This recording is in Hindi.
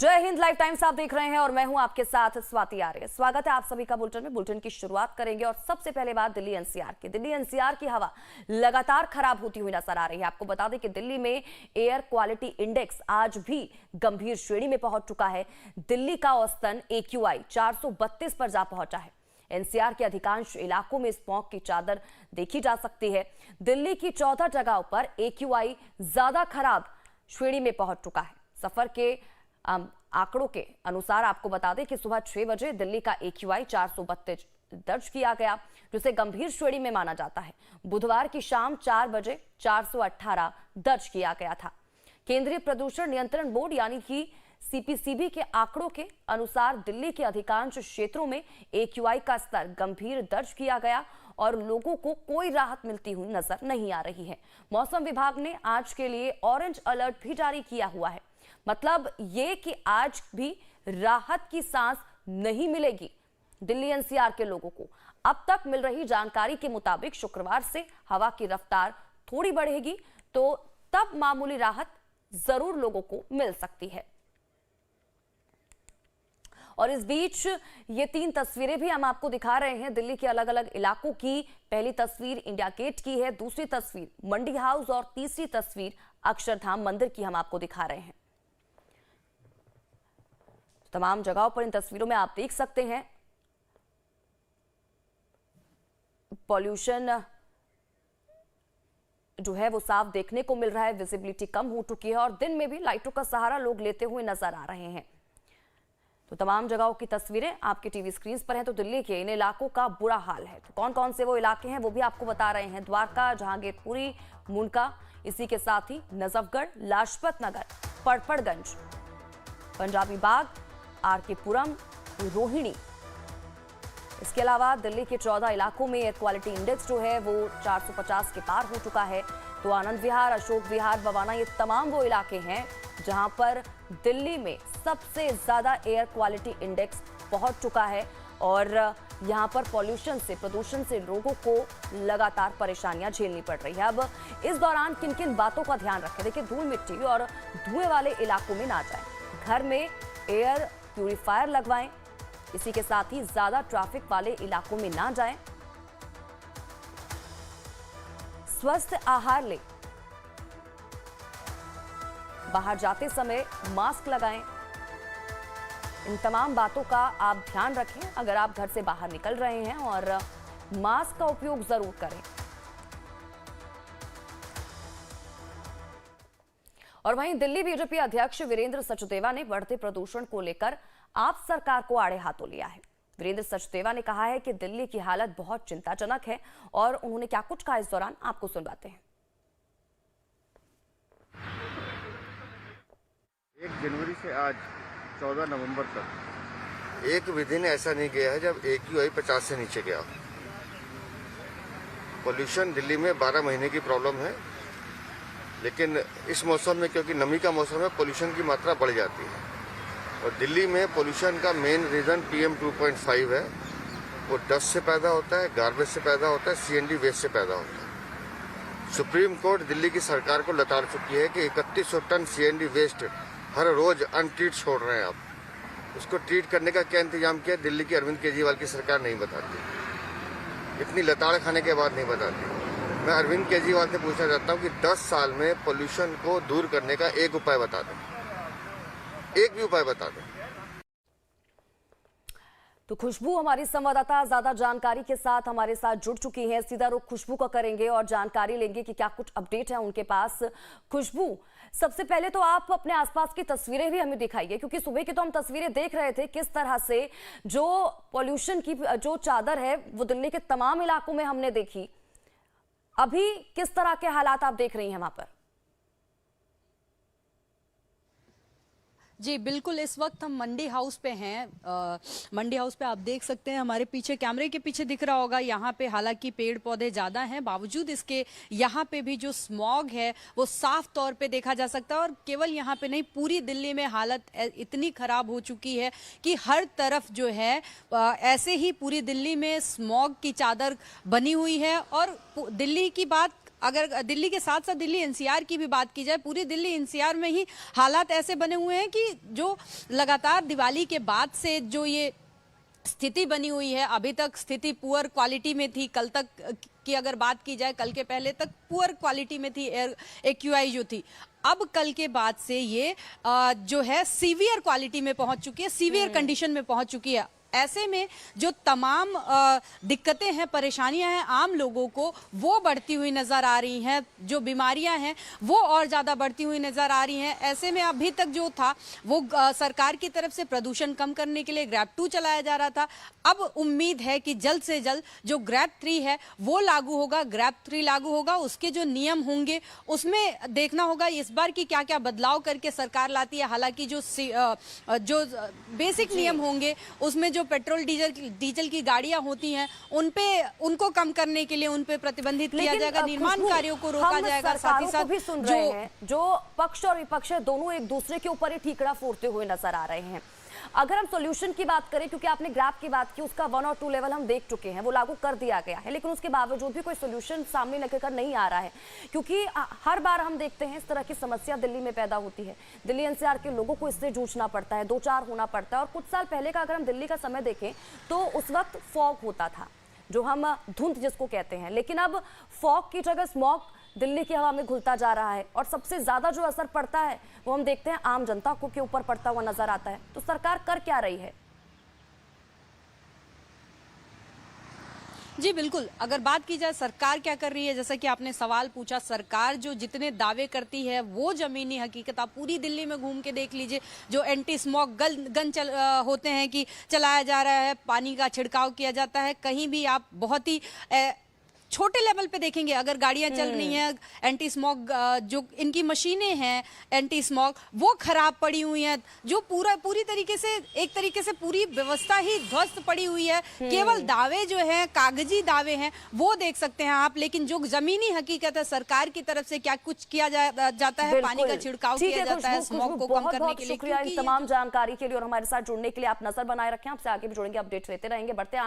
जय हिंद। लाइव टाइम्स आप देख रहे हैं और मैं हूं आपके साथ स्वाति आर्य। स्वागत है आप सभी का बुलेटिन में। बुलेटिन की शुरुआत करेंगे और सबसे पहले बात दिल्ली एनसीआर की। दिल्ली एनसीआर की हवा लगातार खराब होती हुई नजर आ रही है। आपको बता दें कि दिल्ली में एयर क्वालिटी इंडेक्स आज भी गंभीर श्रेणी में पहुंच चुका है। दिल्ली का औसतन AQI 432 पर जा पहुंचा है। एनसीआर के अधिकांश इलाकों में स्मॉग की चादर देखी जा सकती है। दिल्ली की 14 जगहों पर AQI ज्यादा खराब श्रेणी में पहुंच चुका है। सफर के आंकड़ों के अनुसार आपको बता दें कि सुबह 6 बजे दिल्ली का AQI 432 दर्ज किया गया, जिसे गंभीर श्रेणी में माना जाता है। बुधवार की शाम 4 बजे 418 दर्ज किया गया था। केंद्रीय प्रदूषण नियंत्रण बोर्ड यानी कि CPCB के आंकड़ों के अनुसार दिल्ली के अधिकांश क्षेत्रों में AQI का स्तर गंभीर दर्ज किया गया और लोगों को कोई राहत मिलती हुई नजर नहीं आ रही है। मौसम विभाग ने आज के लिए ऑरेंज अलर्ट भी जारी किया हुआ है। मतलब ये कि आज भी राहत की सांस नहीं मिलेगी दिल्ली एनसीआर के लोगों को। अब तक मिल रही जानकारी के मुताबिक शुक्रवार से हवा की रफ्तार थोड़ी बढ़ेगी, तो तब मामूली राहत जरूर लोगों को मिल सकती है। और इस बीच ये 3 तस्वीरें भी हम आपको दिखा रहे हैं दिल्ली के अलग अलग इलाकों की। पहली तस्वीर इंडिया गेट की है, दूसरी तस्वीर मंडी हाउस और तीसरी तस्वीर अक्षरधाम मंदिर की हम आपको दिखा रहे हैं। तमाम जगहों पर इन तस्वीरों में आप देख सकते हैं पॉल्यूशन जो है वो साफ देखने को मिल रहा है। विजिबिलिटी कम हो चुकी है और दिन में भी लाइटों का सहारा लोग लेते हुए नजर आ रहे हैं। तो तमाम जगहों की तस्वीरें आपके टीवी स्क्रीन पर हैं। तो दिल्ली के इन इलाकों का बुरा हाल है। तो कौन कौन से वो इलाके हैं वो भी आपको बता रहे हैं। द्वारका, जहांगीरपुरी, मुंडका, इसी के साथ ही नजफगढ़, लाजपत नगर, पड़पड़गंज, पंजाबी बाग, RK पुरम, रोहिणी। इसके अलावा दिल्ली के 14 इलाकों में एयर क्वालिटी इंडेक्स जो है वो 450 के पार हो चुका है। तो आनंद विहार, अशोक विहार, बवाना, ये तमाम वो इलाके हैं जहां पर दिल्ली में सबसे ज्यादा एयर क्वालिटी इंडेक्स पहुंच चुका है और यहां पर पॉल्यूशन से, प्रदूषण से लोगों को लगातार परेशानियां झेलनी पड़ रही है। अब इस दौरान किन किन बातों का ध्यान रखें? देखिए, धूल मिट्टी और धुएं वाले इलाकों में ना जाएं, घर में एयर प्यूरिफायर लगवाएं, इसी के साथ ही ज्यादा ट्रैफिक वाले इलाकों में ना जाएं, स्वस्थ आहार लें, बाहर जाते समय मास्क लगाएं। इन तमाम बातों का आप ध्यान रखें अगर आप घर से बाहर निकल रहे हैं और मास्क का उपयोग जरूर करें। और वहीं दिल्ली बीजेपी अध्यक्ष वीरेंद्र सचदेवा ने बढ़ते प्रदूषण को लेकर आप सरकार को आड़े हाथों लिया है। वीरेंद्र सचदेवा ने कहा है कि दिल्ली की हालत बहुत चिंताजनक है और उन्होंने क्या कुछ कहा इस दौरान आपको सुनवाते हैं। 1 जनवरी से आज 14 नवंबर तक एक भी दिन ऐसा नहीं गया है जब AQI 50 से नीचे गया। पोल्यूशन दिल्ली में 12 महीने की प्रॉब्लम है, लेकिन इस मौसम में क्योंकि नमी का मौसम है पोल्यूशन की मात्रा बढ़ जाती है। और दिल्ली में पोल्यूशन का मेन रीज़न PM 2.5 है। वो डस्ट से पैदा होता है, गार्बेज से पैदा होता है, CND वेस्ट से पैदा होता है। सुप्रीम कोर्ट दिल्ली की सरकार को लताड़ चुकी है कि 3100 टन CND वेस्ट हर रोज अनट्रीट छोड़ रहे हैं आप। उसको ट्रीट करने का क्या इंतजाम किया दिल्ली की अरविंद केजरीवाल की सरकार नहीं बताती। इतनी लताड़ खाने के बाद नहीं बताती। मैं अरविंद केजरीवाल से पूछना चाहता हूँ कि 10 साल में पोल्यूशन को दूर करने का एक उपाय बता दें, एक भी उपाय बता दें। तो खुशबू हमारी संवाददाता ज्यादा जानकारी के साथ हमारे साथ जुड़ चुकी हैं। सीधा रुख खुशबू का करेंगे और जानकारी लेंगे कि क्या कुछ अपडेट है उनके पास। खुशबू, सबसे पहले तो आप अपने आसपास की तस्वीरें भी हमें दिखाइए, क्योंकि सुबह की तो हम तस्वीरें देख रहे थे किस तरह से जो पॉल्यूशन की जो चादर है वो दिल्ली के तमाम इलाकों में हमने देखी। अभी किस तरह के हालात आप देख रही हैं वहां पर? जी बिल्कुल, इस वक्त हम मंडी हाउस पे हैं। मंडी हाउस पे आप देख सकते हैं, हमारे पीछे कैमरे के पीछे दिख रहा होगा, यहाँ पे हालांकि पेड़ पौधे ज़्यादा हैं, बावजूद इसके यहाँ पे भी जो स्मॉग है वो साफ तौर पे देखा जा सकता है। और केवल यहाँ पे नहीं, पूरी दिल्ली में हालत इतनी ख़राब हो चुकी है कि हर तरफ जो है ऐसे ही पूरी दिल्ली में स्मॉग की चादर बनी हुई है। और दिल्ली की बात अगर दिल्ली के साथ साथ दिल्ली एनसीआर की भी बात की जाए, पूरी दिल्ली एनसीआर में ही हालात ऐसे बने हुए हैं कि जो लगातार दिवाली के बाद से जो ये स्थिति बनी हुई है, अभी तक स्थिति पुअर क्वालिटी में थी। कल तक की अगर बात की जाए, कल के पहले तक पुअर क्वालिटी में थी एयर एक्यूआई जो थी। अब कल के बाद से ये जो है सीवियर क्वालिटी में पहुंच चुकी है, सीवियर कंडीशन में पहुंच चुकी है। ऐसे में जो तमाम दिक्कतें हैं, परेशानियां हैं आम लोगों को, वो बढ़ती हुई नजर आ रही हैं। जो बीमारियां हैं वो और ज़्यादा बढ़ती हुई नजर आ रही हैं। ऐसे में अभी तक जो था वो सरकार की तरफ से प्रदूषण कम करने के लिए ग्रैब 2 चलाया जा रहा था। अब उम्मीद है कि जल्द से जल्द जो ग्रैब 3 है वो लागू होगा, ग्रैब 3 लागू होगा। उसके जो नियम होंगे उसमें देखना होगा इस बार की क्या क्या बदलाव करके सरकार लाती है। हालांकि जो बेसिक नियम होंगे उसमें जो पेट्रोल डीजल की गाड़ियां होती हैं उनको कम करने के लिए उन पे प्रतिबंधित किया जाएगा, निर्माण कार्यों को रोका जाएगा। साथ ही साथ भी सुन रहे हैं जो पक्ष और विपक्ष है दोनों एक दूसरे के ऊपर ही ठीकरा फोड़ते हुए नजर आ रहे हैं। अगर हम सॉल्यूशन की बात करें, क्योंकि आपने ग्रैब की बात की, उसका 1 और 2 लेवल हम देख चुके हैं, वो लागू कर दिया गया है, लेकिन उसके बावजूद भी कोई सॉल्यूशन सामने निकल कर नहीं आ रहा है। क्योंकि हर बार हम देखते हैं इस तरह की समस्या दिल्ली में पैदा होती है। दिल्ली एनसीआर के लोगों को इससे जूझना पड़ता है, 2-4 होना पड़ता है। और कुछ साल पहले का अगर हम दिल्ली का समय देखें तो उस वक्त फॉग होता था, जो हम धुंध जिसको कहते हैं, लेकिन अब फॉग की जगह स्मॉग दिल्ली की हवा में घुलता जा रहा है। और सबसे ज्यादा जो असर पड़ता है वो हम देखते हैं आम जनता को के ऊपर पड़ता हुआ नजर आता है। तो सरकार कर क्या रही है? जी बिल्कुल, अगर बात की जाए सरकार क्या कर रही है, जैसा कि आपने सवाल पूछा, सरकार जो जितने दावे करती है वो जमीनी हकीकत आप पूरी दिल्ली में घूम के देख लीजिए। जो एंटी स्मोक गन होते हैं कि चलाया जा रहा है, पानी का छिड़काव किया जाता है, कहीं भी आप बहुत ही छोटे लेवल पे देखेंगे अगर गाड़ियां चल रही हैं, एंटी स्मॉग जो इनकी मशीनें हैं एंटी स्मॉग वो खराब पड़ी हुई हैं। जो पूरी तरीके से एक तरीके से पूरी व्यवस्था ही ध्वस्त पड़ी हुई है। केवल दावे जो हैं, कागजी दावे हैं, वो देख सकते हैं आप, लेकिन जो जमीनी हकीकत है सरकार की तरफ से क्या कुछ किया जाता है, पानी का छिड़काव किया जाता है स्मॉग को कम करने के लिए। शुक्रिया तमाम जानकारी के लिए और हमारे साथ जुड़ने के लिए। आप नजर बनाए रखें, आपसे आगे भी जुड़ेंगे, अपडेट्स लेते रहेंगे। बढ़ते